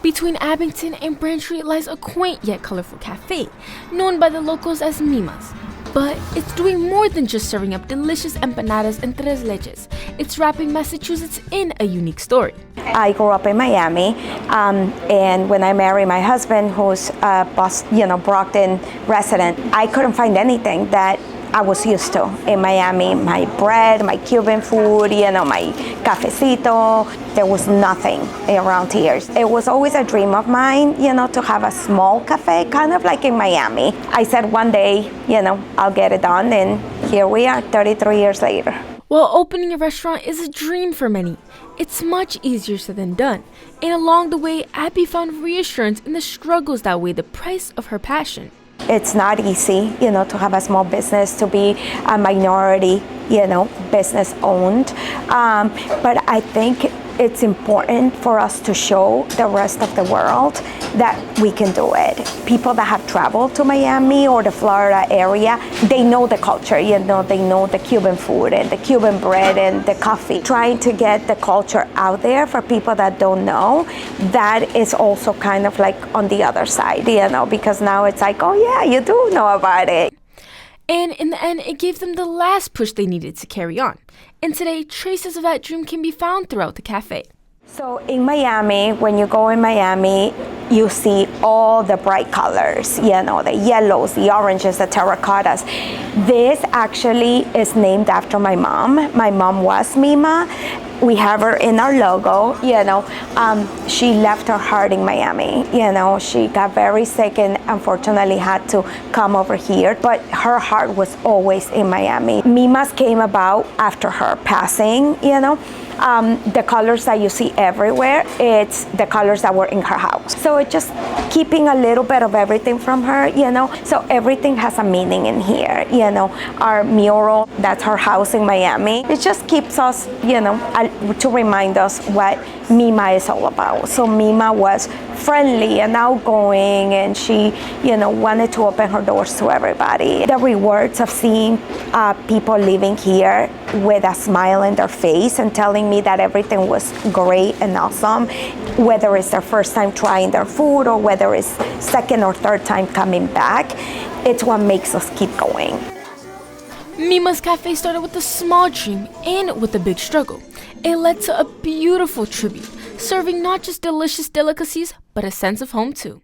Between Abington and Branch Street lies a quaint yet colorful cafe, known by the locals as Mima's. But it's doing more than just serving up delicious empanadas and tres leches. It's wrapping Massachusetts in a unique story. I grew up in Miami, and when I married my husband, who's a Brockton resident, I couldn't find anything that I was used to in Miami. My bread, my Cuban food, my cafecito. There was nothing around here. It was always a dream of mine, to have a small cafe, kind of like in Miami. I said one day, I'll get it done, and here we are 33 years later. While opening a restaurant is a dream for many, it's much easier said than done. And along the way, Abby found reassurance in the struggles that weigh the price of her passion. It's not easy, to have a small business, to be a minority, business owned. But I think it's important for us to show the rest of the world that we can do it. People that have traveled to Miami or the Florida area, they know the culture, they know the Cuban food and the Cuban bread and the coffee. Trying to get the culture out there for people that don't know, that is also kind of like on the other side, because now it's like, oh yeah, you do know about it. And in the end, it gave them the last push they needed to carry on. And today, traces of that dream can be found throughout the cafe. So in Miami, when you go in Miami, you see all the bright colors, the yellows, the oranges, the terracottas. This actually is named after my mom. My mom was Mima. We have her in our logo, she left her heart in Miami, she got very sick and unfortunately had to come over here, but her heart was always in Miami. Mima's came about after her passing, the colors that you see everywhere, it's the colors that were in her house. So it's just keeping a little bit of everything from her, so everything has a meaning in here, our mural, that's her house in Miami. It just keeps us, to remind us what Mima is all about. So Mima was friendly and outgoing, and she, wanted to open her doors to everybody. The rewards of seeing people living here with a smile in their face and telling me that everything was great and awesome, whether it's their first time trying their food or whether it's second or third time coming back, it's what makes us keep going. Mima's Cafe started with a small dream and with a big struggle. It led to a beautiful tribute, serving not just delicious delicacies, but a sense of home too.